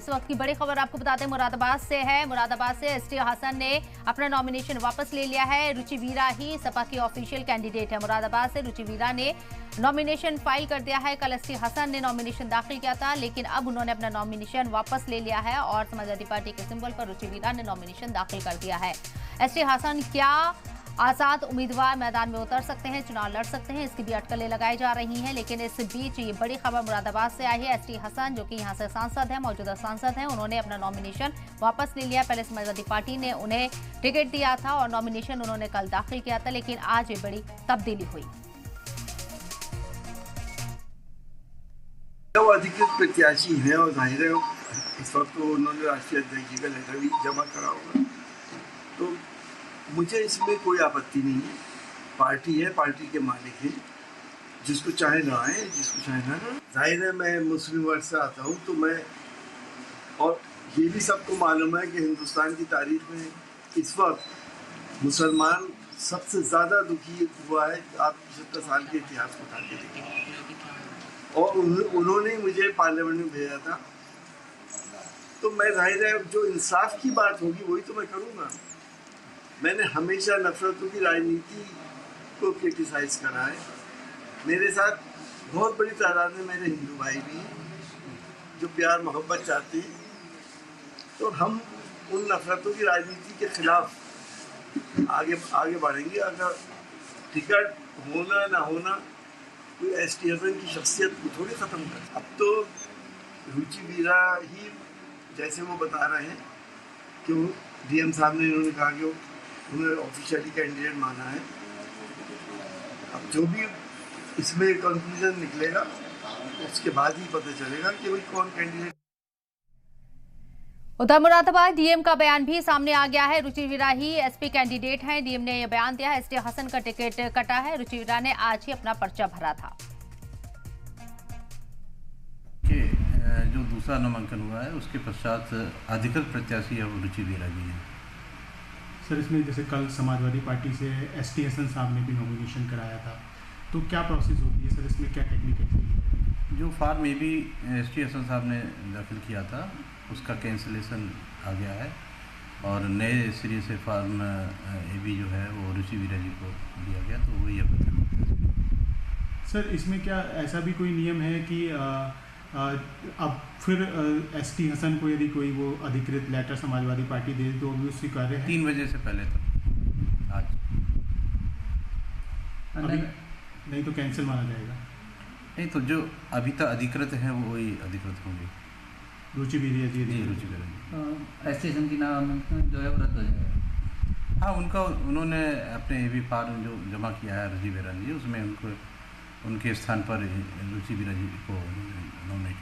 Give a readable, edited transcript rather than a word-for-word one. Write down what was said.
इस वक्त की बड़ी खबर आपको बताते हैं मुरादाबाद से है। मुरादाबाद से एसटी हसन ने अपना नॉमिनेशन वापस ले लिया है। रुचि वीरा ही सपा की ऑफिशियल कैंडिडेट है। मुरादाबाद से रुचि वीरा ने नॉमिनेशन फाइल कर दिया है। कल एसटी हसन ने नॉमिनेशन दाखिल किया था, लेकिन अब उन्होंने अपना नॉमिनेशन वापस ले लिया है और समाजवादी पार्टी के सिंबल पर रुचि वीरा ने नॉमिनेशन दाखिल कर दिया है। एसटी हसन क्या आजाद उम्मीदवार मैदान में उतर सकते हैं, चुनाव लड़ सकते हैं, इसकी भी अटकलें लगाई जा रही हैं। लेकिन इस बीच ये बड़ी खबर मुरादाबाद से आई है। एसटी हसन जो कि यहां से सांसद है, मौजूदा सांसद हैं, उन्होंने अपना नॉमिनेशन वापस ले लिया। पहले समाजवादी पार्टी ने उन्हें टिकट दिया था और नॉमिनेशन उन्होंने कल दाखिल किया था, लेकिन आज ये बड़ी तब्दीली हुई। वो अधिकृत प्रत्याशी हैं और जाहिर है इस वक्त तो उन्होंने राष्ट्रीय अध्यक्ष जी का लेटर भी जमा करा होगा, तो मुझे इसमें कोई आपत्ति नहीं है। पार्टी है, पार्टी के मालिक हैं, जिसको चाहे ना आए, जिसको चाहे ना आए। जाहिर है मैं मुस्लिम वर्ग से आता हूँ, तो मैं और ये भी सबको मालूम है कि हिंदुस्तान की तारीख में इस वक्त मुसलमान सबसे ज़्यादा दुखी हुआ है। आप 75 साल के इतिहास को उठा के देखें, और उन्होंने मुझे पार्लियामेंट में भेजा था, तो मैं जाहिर है जो इंसाफ की बात होगी वही तो मैं करूँगा। मैंने हमेशा नफरतों की राजनीति को क्रिटिसाइज करा है। मेरे साथ बहुत बड़ी तादाद में मेरे हिंदू भाई भी हैं जो प्यार मोहब्बत चाहते हैं, तो हम उन नफरतों की राजनीति के खिलाफ आगे बढ़ेंगे। अगर टिकट होना ना होना कोई एसटी हसन की शख्सियत को थोड़ी ख़त्म कर। अब तो रुचि वीरा ही जैसे वो बता रहे हैं कि वो डीएम साहब ने इन्होंने कहा कि उन्होंने ऑफिशियली कैंडिडेट माना है। अब जो भी इसमें कंक्लूजन निकलेगा उसके बाद ही पता चलेगा कि वही कौन कैंडिडेट। उधर मुरादाबाद डीएम का बयान भी सामने आ गया है। रुचि वीरा ही एसपी कैंडिडेट हैं। डीएम ने यह बयान दिया है, एसटी हसन का टिकट कटा है। रुचि वीरा ने आज ही अपना पर्चा भरा था। जो दूसरा नामांकन हुआ है उसके पश्चात अधिकृत प्रत्याशी है वो रुचि वीरा जी हैं। सर इसमें जैसे कल समाजवादी पार्टी से एसटी हसन साहब ने भी नॉमिनेशन कराया था, तो क्या प्रोसेस होती है सर, इसमें क्या टेक्निकल है? जो form A B ST Hasan साहब ने दाखिल किया था उसका कैंसिलेशन आ गया है और नए सिरे से फॉर्म ए बी जो है वो रुचि वीरा जी को दिया गया, तो वही अब सर इसमें क्या ऐसा भी कोई नियम है कि अब फिर एसटी हसन को यदि कोई वो अधिकृत लेटर समाजवादी पार्टी दे तो भी उसकी कार्य है 3 बजे से पहले तक आज अभी नहीं तो कैंसिल माना जाएगा? नहीं, तो जो अभी तक अधिकृत है वो वही अधिकृत होंगे। रुचि वीरा जी रुचि वीरा जी एसटी हसन की नाम जो है वो रद्द हो जाएगा। हाँ, उन्होंने अपने ए बी फॉर्म जो जमा किया है रुचि वीरा जी, उसमें उनको उनके स्थान पर रुचि वीरा जी को नॉमिनेट